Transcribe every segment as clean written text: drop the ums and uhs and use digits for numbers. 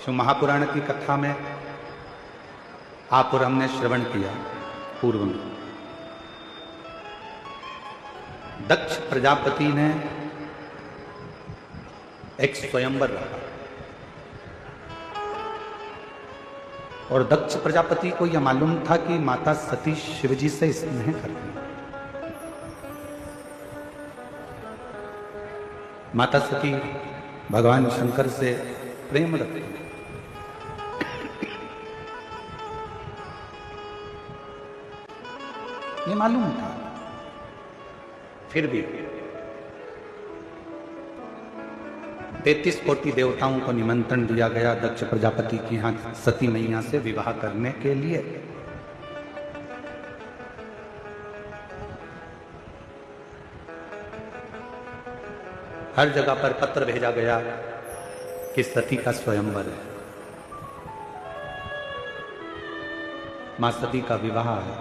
शिव महापुराण की कथा में आप और हमने श्रवण किया पूर्व में। दक्ष प्रजापति ने एक स्वयंवर रखा और दक्ष प्रजापति को यह मालूम था कि माता सती शिवजी से स्नेह करती है। माता सती भगवान शंकर से प्रेम रखती है। ये मालूम था, फिर भी 33 कोटि देवताओं को निमंत्रण दिया गया दक्ष प्रजापति की यहां सती मैया से विवाह करने के लिए। हर जगह पर पत्र भेजा गया कि सती का स्वयंवर है, मां सती का विवाह है,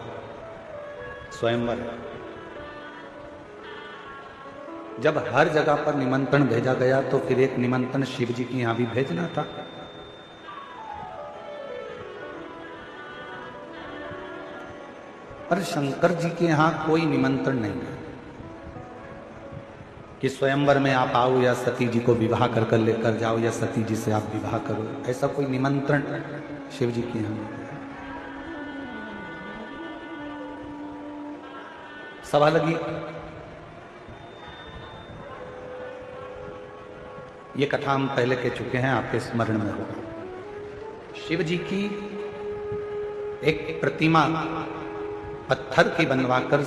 स्वयंवर है। जब हर जगह पर निमंत्रण भेजा गया तो फिर एक निमंत्रण शिव जी की यहां भी भेजना था। पर शंकर जी के यहां कोई निमंत्रण नहीं है कि स्वयंवर में आप आओ या सती जी को विवाह कर कर लेकर जाओ या सती जी से आप विवाह करो। ऐसा कोई निमंत्रण शिव जी के यहां नहीं है। सभा लगी, ये कथा हम पहले कह चुके हैं, आपके स्मरण में होगा। शिव जी की एक प्रतिमा पत्थर की बनवाकर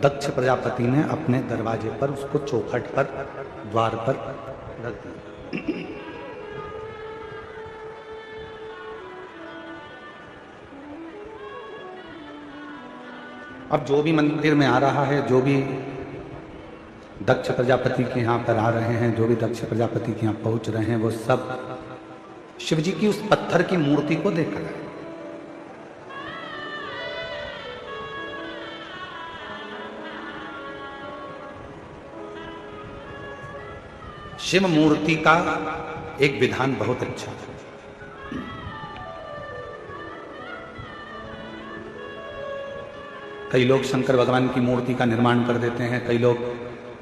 दक्ष प्रजापति ने अपने दरवाजे पर, उसको चौखट पर, द्वार पर रख दिया। अब जो भी मंदिर में आ रहा है, जो भी दक्ष प्रजापति के यहाँ पर आ रहे हैं, जो भी दक्ष प्रजापति के यहाँ पहुंच रहे हैं, वो सब शिव जी की उस पत्थर की मूर्ति को देख रहे हैं। शिव मूर्ति का एक विधान बहुत अच्छा है। कई लोग शंकर भगवान की मूर्ति का निर्माण कर देते हैं, कई लोग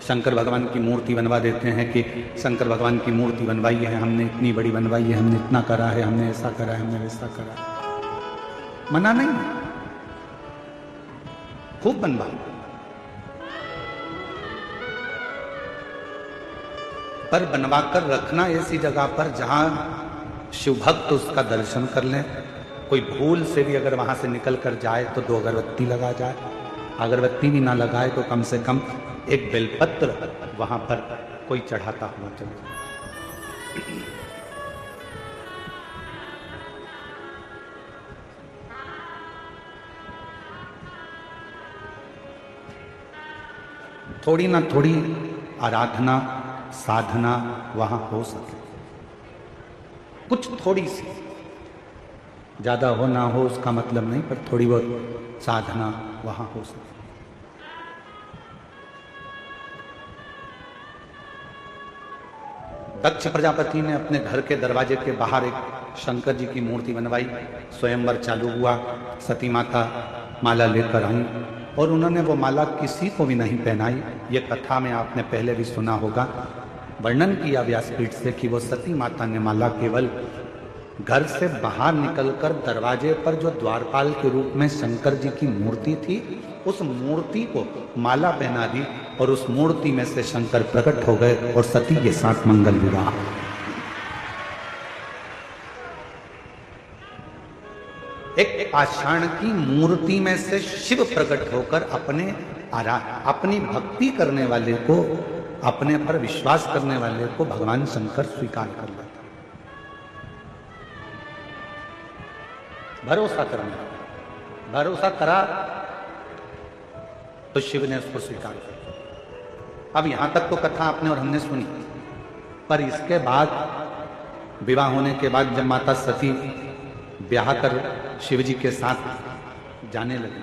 शंकर भगवान की मूर्ति बनवा देते हैं कि शंकर भगवान की मूर्ति बनवाई है हमने, इतनी बड़ी बनवाई है हमने, इतना करा है हमने, ऐसा करा है हमने, वैसा करा है। मना नहीं, खूब बनवाओ, पर बनवाकर रखना ऐसी जगह पर जहां शिव भक्त उसका दर्शन कर लें। कोई भूल से भी अगर वहां से निकल कर जाए तो 2 अगरबत्ती लगा जाए, अगरबत्ती भी ना लगाए तो कम से कम एक बेलपत्र वहां पर कोई चढ़ाता हुआ चले। थोड़ी ना थोड़ी आराधना साधना वहां हो सके, कुछ थोड़ी सी, ज्यादा हो ना हो उसका मतलब नहीं, पर थोड़ी बहुत साधना वहां हो सके। दक्ष प्रजापति ने अपने घर के दरवाजे के बाहर एक शंकर जी की मूर्ति बनवाई, स्वयंवर चालू हुआ। सती माता माला लेकर आई और उन्होंने वो माला किसी को भी नहीं पहनाई। ये कथा में आपने पहले भी सुना होगा, वर्णन किया व्यासपीठ से कि वो सती माता ने माला केवल घर से बाहर निकलकर दरवाजे पर जो द्वारपाल के रूप में शंकर जी की मूर्ति थी, उस मूर्ति को माला पहना दी और उस मूर्ति में से शंकर प्रकट हो गए और सती के साथ मंगल विवाह। एक पाषाण की मूर्ति में से शिव प्रकट होकर अपनी भक्ति करने वाले को, अपने पर विश्वास करने वाले को भगवान शंकर स्वीकार कर लेता। भरोसा करना, भरोसा करा तो शिव ने उसको स्वीकार किया। अब यहां तक तो कथा आपने और हमने सुनी, पर इसके बाद विवाह होने के बाद जब माता सती ब्याह कर शिव जी के साथ जाने लगी,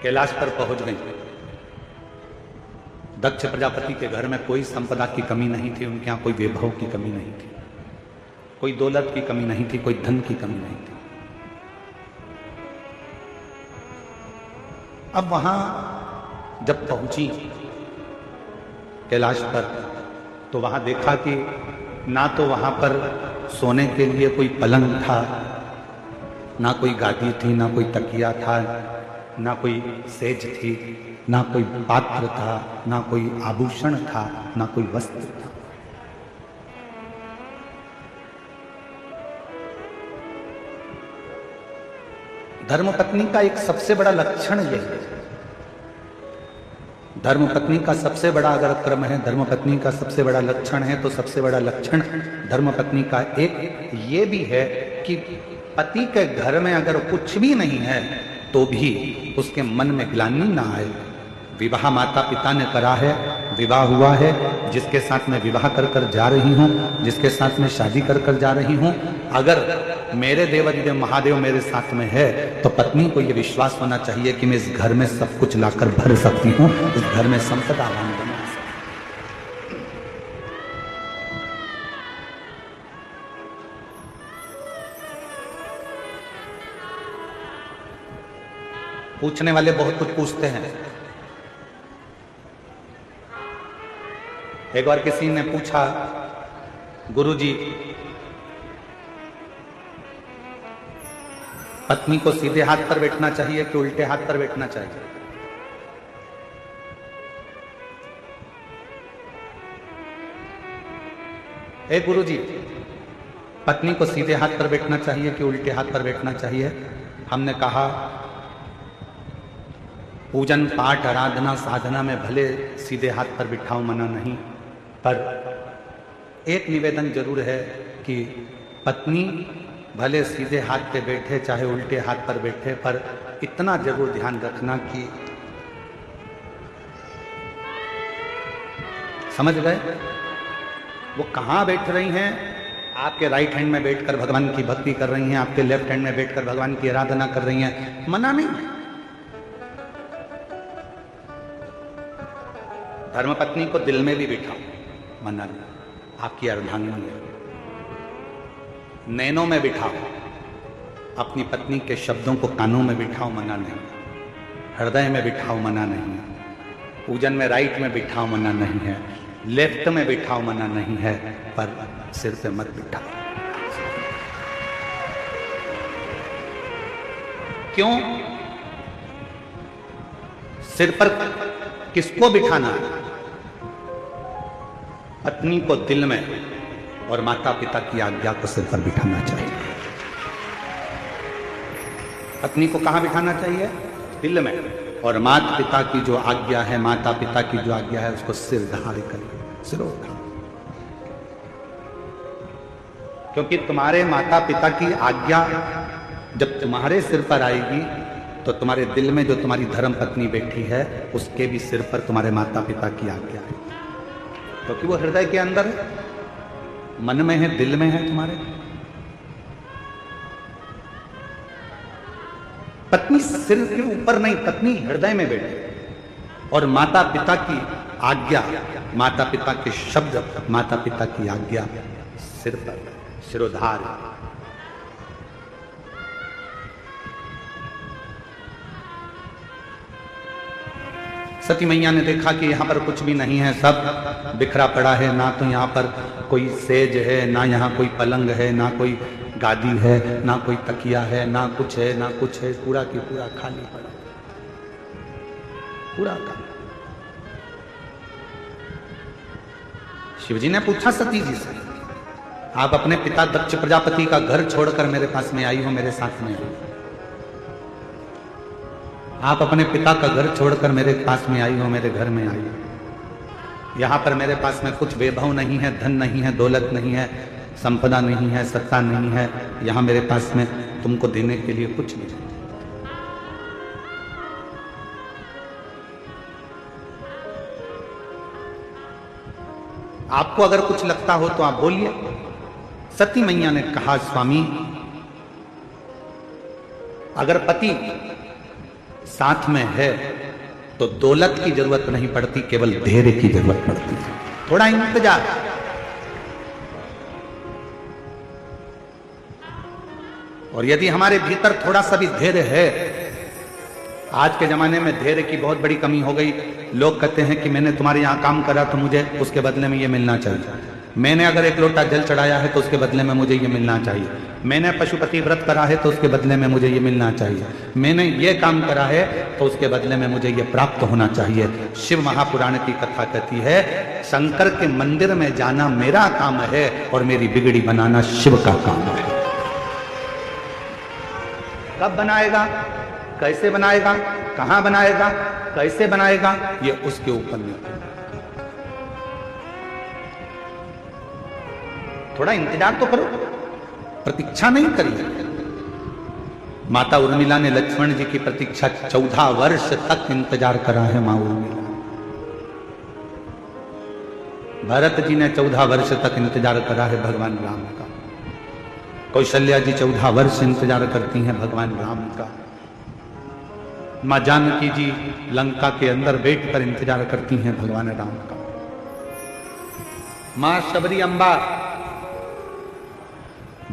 कैलाश पर पहुंच गई, दक्ष प्रजापति के घर में कोई संपदा की कमी नहीं थी, उनके यहाँ कोई वैभव की कमी नहीं थी, कोई दौलत की कमी नहीं थी, कोई धन की कमी नहीं थी। अब वहां जब पहुंची कैलाश पर, तो वहां देखा कि ना तो वहां पर सोने के लिए कोई पलंग था, ना कोई गादी थी, ना कोई तकिया था, ना कोई सेज थी, ना कोई पात्र था, ना कोई आभूषण था, ना कोई वस्त्र था। धर्मपत्नी का एक सबसे बड़ा लक्षण यह है, धर्मपत्नी का सबसे बड़ा अगर क्रम है, धर्मपत्नी का सबसे बड़ा लक्षण है, तो सबसे बड़ा लक्षण धर्मपत्नी का एक ये भी है कि पति के घर में अगर कुछ भी नहीं है तो भी उसके मन में ग्लानि ना आए। विवाह माता पिता ने करा है, विवाह हुआ है, जिसके साथ मैं विवाह कर कर जा रही हूँ, जिसके साथ मैं शादी कर कर जा रही हूँ, अगर मेरे देवाधिदेव महादेव मेरे साथ में है तो पत्नी को यह विश्वास होना चाहिए कि मैं इस घर में सब कुछ लाकर भर सकती हूँ, इस घर में संपदा बना सकती हूँ। पूछने वाले बहुत कुछ पूछते हैं। एक बार किसी ने पूछा, गुरुजी पत्नी को सीधे हाथ पर बैठना चाहिए कि उल्टे हाथ पर बैठना चाहिए? हे गुरुजी, पत्नी को सीधे हाथ पर बैठना चाहिए कि उल्टे हाथ पर बैठना चाहिए? हमने कहा पूजन पाठ आराधना साधना में भले सीधे हाथ पर बिठाओ, मना नहीं, पर एक निवेदन जरूर है कि पत्नी भले सीधे हाथ पे बैठे चाहे उल्टे हाथ पर बैठे, पर इतना जरूर ध्यान रखना कि समझ गए वो कहाँ बैठ रही हैं। आपके राइट हैंड में बैठकर भगवान की भक्ति कर रही हैं, आपके लेफ्ट हैंड में बैठकर भगवान की आराधना कर रही हैं, मना नहीं। धर्मपत्नी को दिल में भी बिठाओ, मना नहीं, आपकी अर्धांगिनी है। नैनों में बिठाओ, अपनी पत्नी के शब्दों को कानों में बिठाओ, मना नहीं। हृदय में बिठाओ, मना नहीं। पूजन में राइट में बिठाओ, मना नहीं है। लेफ्ट में बिठाओ, मना नहीं है, पर सिर पे मत बिठाओ। क्यों? सिर पर किसको बिठाना है? पत्नी को दिल में, और माता पिता की आज्ञा को सिर पर बिठाना चाहिए। पत्नी को कहां बिठाना चाहिए? दिल में, और माता पिता की जो आज्ञा है, माता पिता की जो आज्ञा है उसको सिर धारे कर, सिरोधार। क्योंकि तुम्हारे माता पिता की आज्ञा जब तुम्हारे सिर पर आएगी तो तुम्हारे दिल में जो तुम्हारी धर्म पत्नी बैठी है उसके भी सिर पर तुम्हारे माता पिता की आज्ञा है, क्योंकि वो हृदय के अंदर है, मन में है, दिल में है तुम्हारे। पत्नी सिर के ऊपर नहीं, पत्नी हृदय में बैठे, और माता पिता की आज्ञा, माता पिता के शब्द, माता पिता की आज्ञा सिर पर, सिरोधार। सती मैया ने देखा कि यहाँ पर कुछ भी नहीं है, सब बिखरा पड़ा है, ना तो यहाँ पर कोई सेज है, ना यहाँ कोई पलंग है, ना कोई गादी है, ना कोई तकिया है, ना कुछ है, ना कुछ है, पूरा की पूरा खाली पड़ा, पूरा खाली। शिवजी ने पूछा सती जी से, आप अपने पिता दक्ष प्रजापति का घर छोड़कर मेरे पास में आई हो, मेरे साथ में आई, आप अपने पिता का घर छोड़कर मेरे पास में आई हो, मेरे घर में आई हो। यहाँ पर मेरे पास में कुछ वैभव नहीं है, धन नहीं है, दौलत नहीं है, संपदा नहीं है, सत्ता नहीं है, यहाँ मेरे पास में तुमको देने के लिए कुछ नहीं। आपको अगर कुछ लगता हो तो आप बोलिए। सती मैया ने कहा, स्वामी अगर पति साथ में है तो दौलत की जरूरत नहीं पड़ती, केवल धैर्य की जरूरत पड़ती है। थोड़ा इंतजार। और यदि हमारे भीतर थोड़ा सा भी धैर्य है, आज के जमाने में धैर्य की बहुत बड़ी कमी हो गई। लोग कहते हैं कि मैंने तुम्हारे यहां काम करा तो मुझे उसके बदले में ये मिलना चाहिए। मैंने अगर एक लोटा जल चढ़ाया है तो उसके बदले में मुझे ये मिलना चाहिए। मैंने पशुपति व्रत करा है तो उसके बदले में मुझे ये मिलना चाहिए। मैंने ये काम करा है तो उसके बदले में मुझे ये प्राप्त होना चाहिए। शिव महापुराण की कथा कहती है, शंकर के मंदिर में जाना मेरा काम है और मेरी बिगड़ी बनाना शिव का काम है। कब बनाएगा, कैसे बनाएगा, कहां बनाएगा, कैसे बनाएगा, ये उसके ऊपर निर्भर है। थोड़ा इंतजार तो करो, प्रतीक्षा नहीं करिए। माता उर्मिला ने लक्ष्मण जी की प्रतीक्षा 14 वर्ष तक इंतजार करा है। मां उर्मिला, भरत जी ने 14 वर्ष तक इंतजार करा है भगवान राम का। कौशल्या जी 14 वर्ष इंतजार करती हैं भगवान राम का। मां जानकी जी लंका के अंदर बैठकर इंतजार करती हैं भगवान राम का। मां शबरी अम्बा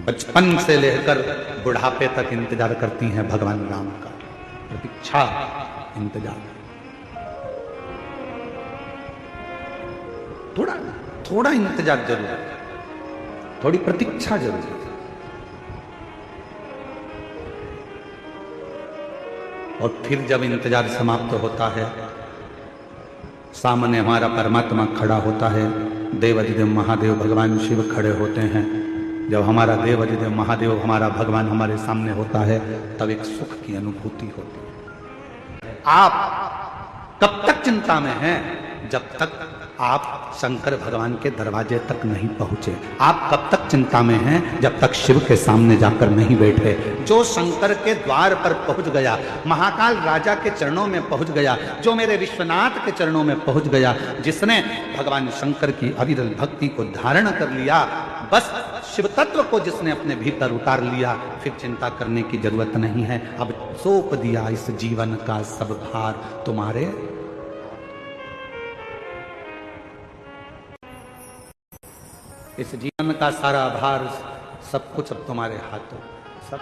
बचपन से लेकर बुढ़ापे तक इंतजार करती हैं भगवान राम का। प्रतीक्षा, इंतजार। थोड़ा थोड़ा इंतजार जरूर है, थोड़ी प्रतीक्षा जरूर है। और फिर जब इंतजार समाप्त होता है, सामने हमारा परमात्मा खड़ा होता है। देवाधिदेव महादेव भगवान शिव खड़े होते हैं। जब हमारा देवाधिदेव महादेव, हमारा भगवान हमारे सामने होता है, तब एक सुख की अनुभूति होती है। आप कब तक चिंता में हैं? जब तक आप शंकर भगवान के दरवाजे तक नहीं पहुंचे। आप कब तक चिंता में हैं? जब तक शिव के सामने जाकर नहीं बैठे। जो शंकर के द्वार पर पहुंच गया, महाकाल राजा के चरणों में पहुंच गया, जो मेरे विश्वनाथ के चरणों में पहुंच गया, जिसने भगवान शंकर की अविरल भक्ति को धारण कर लिया, बस शिव तत्व को जिसने अपने भीतर उतार लिया, फिर चिंता करने की जरूरत नहीं है। अब सौंप दिया इस जीवन का सब भार तुम्हारे। इस जीवन का सारा भार, सब कुछ अब तुम्हारे हाथों, सब।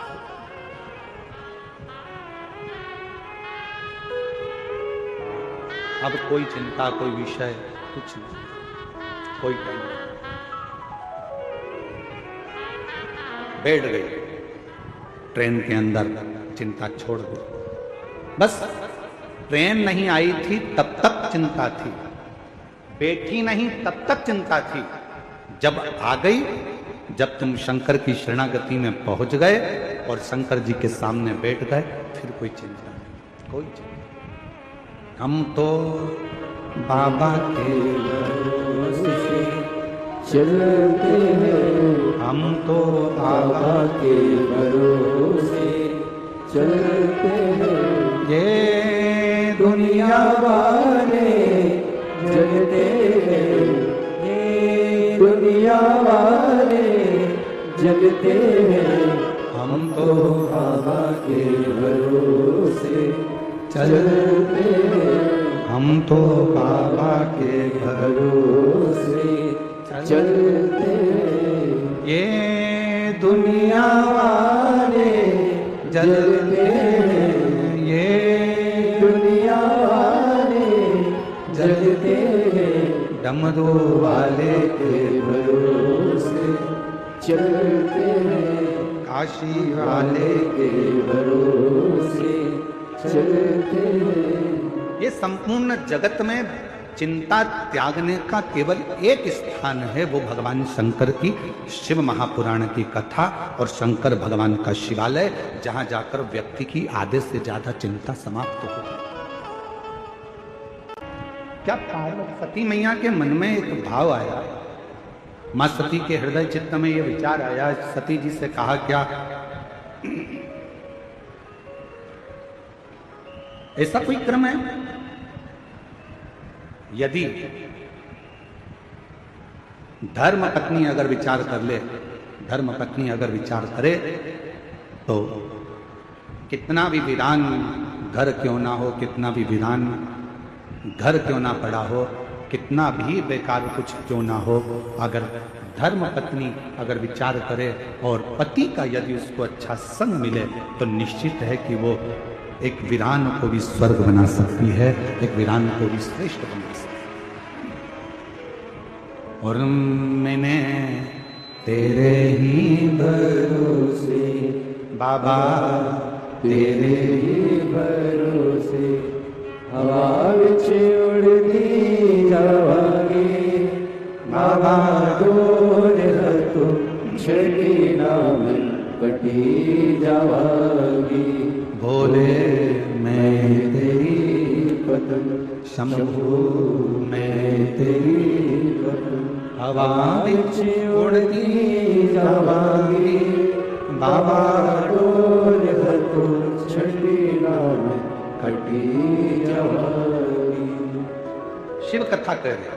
अब कोई चिंता, कोई विषय, कुछ नहीं, कोई टेंशन। बैठ गई ट्रेन के अंदर, चिंता छोड़ दी। बस ट्रेन नहीं आई थी तब तक चिंता थी, बैठी नहीं तब तक चिंता थी। जब आ गई, जब तुम शंकर की शरणागति में पहुंच गए और शंकर जी के सामने बैठ गए, फिर कोई चिंता नहीं, कोई चिंता। हम तो बाबा के भरोसे चलते हैं, हम तो बाबा के भरोसे चलते हैं। ये दुनिया वाले जगते हैं, दुनिया वाले जगते हैं, हम तो बाबा के भरोसे चलते हैं, हम तो बाबा के भरोसे चलते हैं। ये दुनिया वाले जलते हैं, ये दुनिया वाले जलते हैं, डमरू वाले के भरोसे चलते हैं, काशी वाले के भरोसे चलते हैं। ये संपूर्ण जगत में चिंता त्यागने का केवल एक स्थान है, वो भगवान शंकर की शिव महापुराण की कथा और शंकर भगवान का शिवालय, जहां जाकर व्यक्ति की आधे से ज्यादा चिंता समाप्त हो जाती। क्या पार्वती मैया के मन में एक भाव आया, मां सती के हृदय चित्त में यह विचार आया। सती जी से कहा क्या, ऐसा कोई क्रम है? यदि धर्म पत्नी अगर विचार कर ले, धर्म पत्नी अगर विचार करे, तो कितना भी वीरान घर क्यों ना हो, कितना भी वीरान घर क्यों ना पड़ा हो, कितना भी बेकार कुछ क्यों ना हो, अगर धर्म पत्नी अगर विचार करे और पति का यदि उसको अच्छा संग मिले तो निश्चित है कि वो एक वीरान को भी स्वर्ग बना सकती है, एक वीरान को भी श्रेष्ठ बना सकती है। और मैंने तेरे ही भरोसे बाबा, तेरे ही भरोसे हवा विच उड़ती जावांगी बाबा, डोर तो छड़ी नाम कटी जावांगी। भोले मैं तेरी पत्नी, शंभू मैं तेरी पत्नी, हवा विच उड़ती जावांगी बाबा, डोर तो छड़ी नाम कटी जावांगी। शिव कथा कह रहे,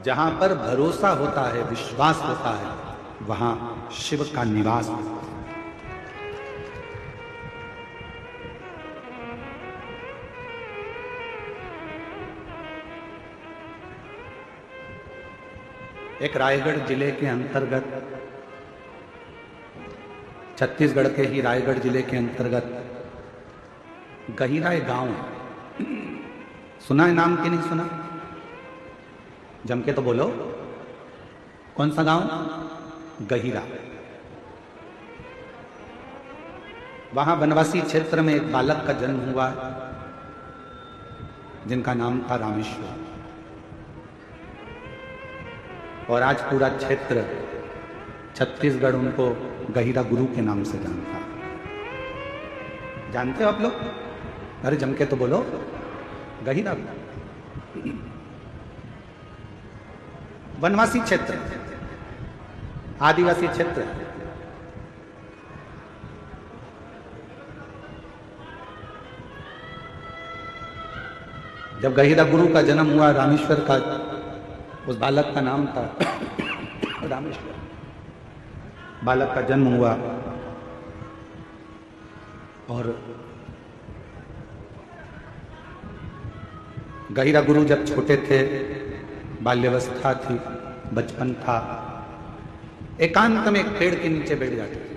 जहां पर भरोसा होता है, विश्वास होता है, वहां शिव का निवास होता है। एक रायगढ़ जिले के अंतर्गत, छत्तीसगढ़ के ही रायगढ़ जिले के अंतर्गत गहिरा एक गांव, सुना है नाम कि नहीं सुना? जम के तो बोलो, कौन सा गांव? गहिरा। वहां वनवासी क्षेत्र में एक बालक का जन्म हुआ जिनका नाम था रामेश्वर, और आज पूरा क्षेत्र छत्तीसगढ़ उनको गहिरा गुरु के नाम से जानता है। जानते हो आप लोग? अरे जम के तो बोलो, गहिरा वनवासी क्षेत्र, आदिवासी क्षेत्र। जब गहिरा गुरु का जन्म हुआ, रामेश्वर का, उस बालक का नाम था रामेश्वर, बालक का जन्म हुआ और गहिरा गुरु जब छोटे थे, बाल्यावस्था थी, बचपन था, एकांत में एक पेड़ के नीचे बैठ जाते थे।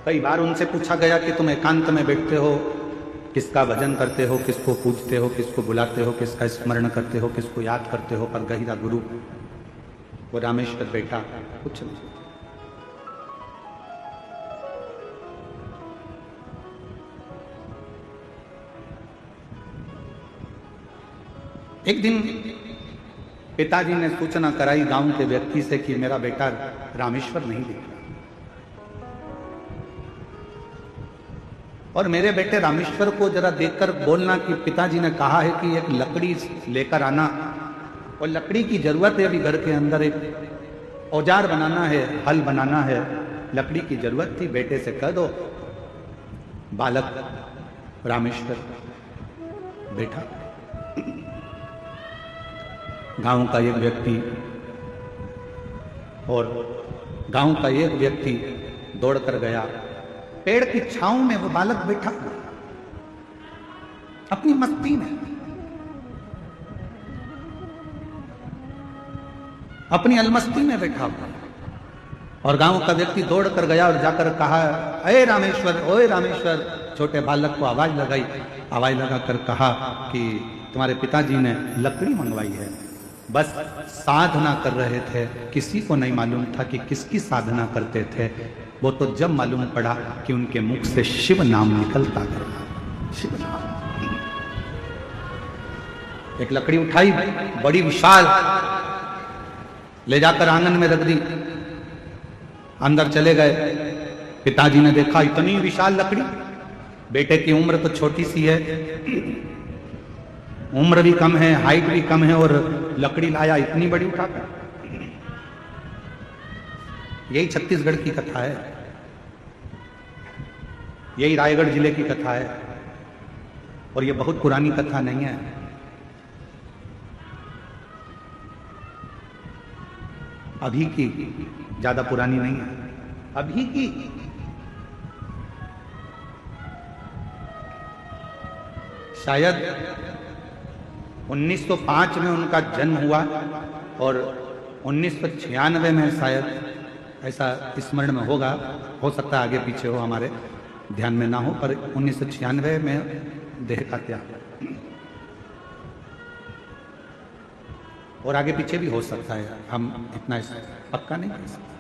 कई बार उनसे पूछा गया कि तुम एकांत में बैठते हो, किसका भजन करते हो, किसको पूजते हो, किसको बुलाते हो, किसका स्मरण करते हो, किसको याद करते हो? पर गहिरा गुरु, वो रामेश्वर बैठा, कुछ नहीं। एक दिन पिताजी ने सूचना कराई गांव के व्यक्ति से कि मेरा बेटा रामेश्वर नहीं दिख रहा, और मेरे बेटे रामेश्वर को जरा देखकर बोलना कि पिताजी ने कहा है कि एक लकड़ी लेकर आना, और लकड़ी की जरूरत है, अभी घर के अंदर एक औजार बनाना है, हल बनाना है, लकड़ी की जरूरत थी, बेटे से कह दो। बालक रामेश्वर बैठा, गांव का एक व्यक्ति और गांव का एक व्यक्ति दौड़ कर गया, पेड़ की छांव में वो बालक बैठा अपनी मस्ती में, अपनी अलमस्ती में बैठा हुआ, और गांव का व्यक्ति दौड़ कर गया और जाकर कहा, अरे रामेश्वर, ओए रामेश्वर। छोटे बालक को आवाज लगाई, आवाज लगाकर कहा कि तुम्हारे पिताजी ने लकड़ी मंगवाई है। बस साधना कर रहे थे, किसी को नहीं मालूम था कि किसकी साधना करते थे। वो तो जब मालूम पड़ा कि उनके मुख से शिव नाम निकलता गया, शिव नाम। एक लकड़ी उठाई, बड़ी विशाल, ले जाकर आंगन में रख दी, अंदर चले गए। पिताजी ने देखा इतनी विशाल लकड़ी, बेटे की उम्र तो छोटी सी है, उम्र भी कम है, हाइट भी कम है, और लकड़ी लाया इतनी बड़ी उठाकर। यही छत्तीसगढ़ की कथा है, यही रायगढ़ जिले की कथा है, और ये बहुत पुरानी कथा नहीं है। अभी की, ज्यादा पुरानी नहीं है, अभी की। शायद 1905 में उनका जन्म हुआ और 1996 में शायद, ऐसा स्मरण में होगा, हो सकता है आगे पीछे हो, हमारे ध्यान में ना हो, पर 1996 में देह का त्याग, और आगे पीछे भी हो सकता है, हम इतना पक्का नहीं कह सकते।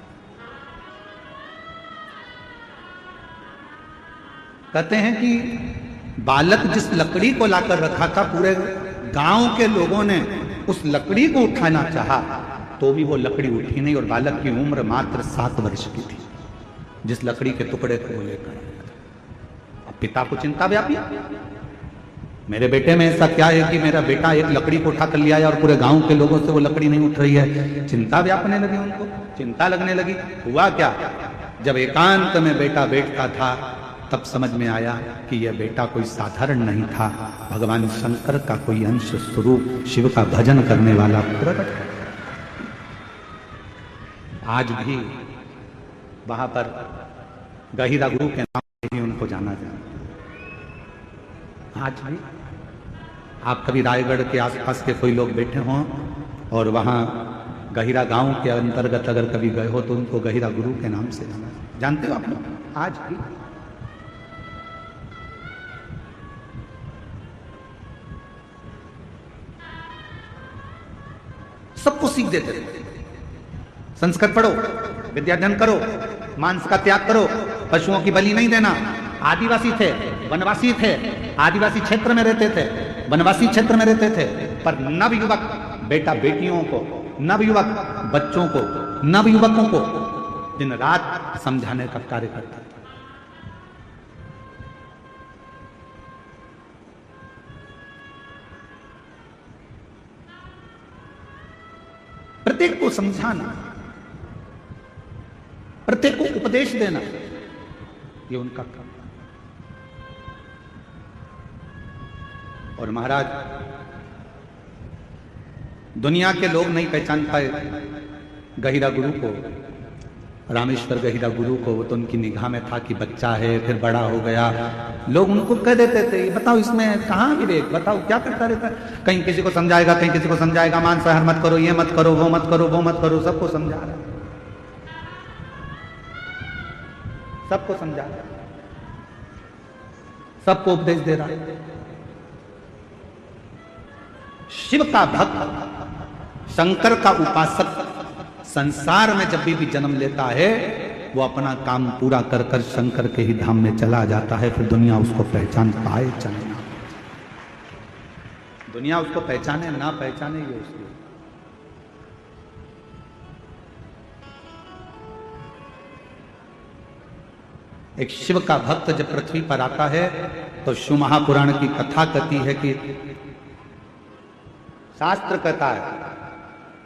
कहते हैं कि बालक जिस लकड़ी को लाकर रखा था, पूरे गांव के लोगों ने उस लकड़ी को उठाना चाहा तो भी वो लकड़ी उठी नहीं, और बालक की उम्र मात्र 7 वर्ष की थी जिस लकड़ी के टुकड़े को लेकर। अब पिता को चिंता व्यापी, मेरे बेटे में ऐसा क्या है कि मेरा बेटा एक लकड़ी को उठा कर लिया है और पूरे गांव के लोगों से वो लकड़ी नहीं उठ रही है। चिंता व्यापने लगी, उनको चिंता लगने लगी। हुआ क्या, जब एकांत में बेटा बैठता था तब समझ में आया कि यह बेटा कोई साधारण नहीं था, भगवान शंकर का कोई अंश स्वरूप, शिव का भजन करने वाला प्रकट है। आज भी वहां पर गहिरा गुरु के नाम से ही उनको जाना जाता। आज भी आप कभी रायगढ़ के आसपास के कोई लोग बैठे हों और वहां गहिरा गांव के अंतर्गत अगर कभी गए हो तो उनको गहिरा गुरु के नाम से जाना, जानते हो आप लोग? आज भी सबको सीख देते थे, संस्कृत पढ़ो, विद्याध्ययन करो, मांस का त्याग करो, पशुओं की बलि नहीं देना। आदिवासी थे, वनवासी थे, आदिवासी क्षेत्र में रहते थे, वनवासी क्षेत्र में रहते थे, पर नवयुवक बेटा बेटियों को, नवयुवक बच्चों को, नवयुवकों को दिन रात समझाने का कार्य करता था। प्रत्येक को समझाना, प्रत्येक को उपदेश देना, ये उनका काम। और महाराज, दुनिया के लोग नहीं पहचान पाए गहिरा गुरु को, रामेश्वर गहिरा गुरु को। वो तो उनकी निगाह में था कि बच्चा है, फिर बड़ा हो गया। लोग उनको कह देते थे, बताओ इसमें कहाँ विवेक, बताओ क्या करता रहता है। कहीं किसी को समझाएगा, कहीं किसी को समझाएगा, मांसाहार मत करो, ये मत करो, वो मत करो, वो मत करो, सबको समझा रहा है, सबको समझा रहा है, सबको उपदेश दे रहा है। शिव का भक्त, शंकर का उपासक संसार में जब भी जन्म लेता है वो अपना काम पूरा कर कर शंकर के ही धाम में चला जाता है। फिर दुनिया उसको पहचान पाए चाहे ना, दुनिया उसको पहचाने ना पहचाने, ये उसकी। एक शिव का भक्त जब पृथ्वी पर आता है तो शिव महापुराण की कथा कहती है कि, शास्त्र कहता है,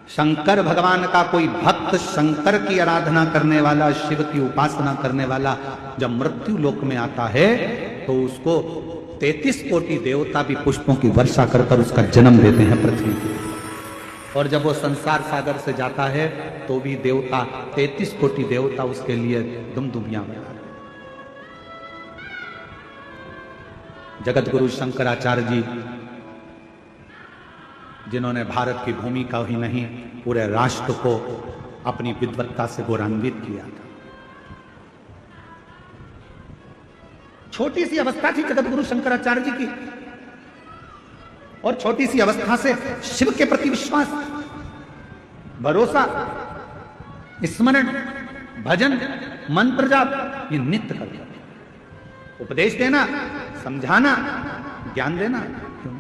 शंकर भगवान का कोई भक्त, शंकर की आराधना करने वाला, शिव की उपासना करने वाला जब मृत्यु लोक में आता है तो उसको 33 कोटि देवता भी पुष्पों की वर्षा कर कर उसका जन्म देते हैं पृथ्वी पर। और जब वो संसार सागर से जाता है तो भी देवता, 33 कोटि देवता उसके लिए दुमदुमियां बना। जगत गुरु शंकराचार्य जी, जिन्होंने भारत की भूमि का ही नहीं पूरे राष्ट्र को अपनी विद्वत्ता से गौरवान्वित किया था। छोटी सी अवस्था थी जगत गुरु शंकराचार्य जी की, और छोटी सी अवस्था से शिव के प्रति विश्वास, भरोसा, स्मरण, भजन, मंत्र जाप, ये नित्य करते, उपदेश देना, समझाना, ज्ञान देना। क्यों?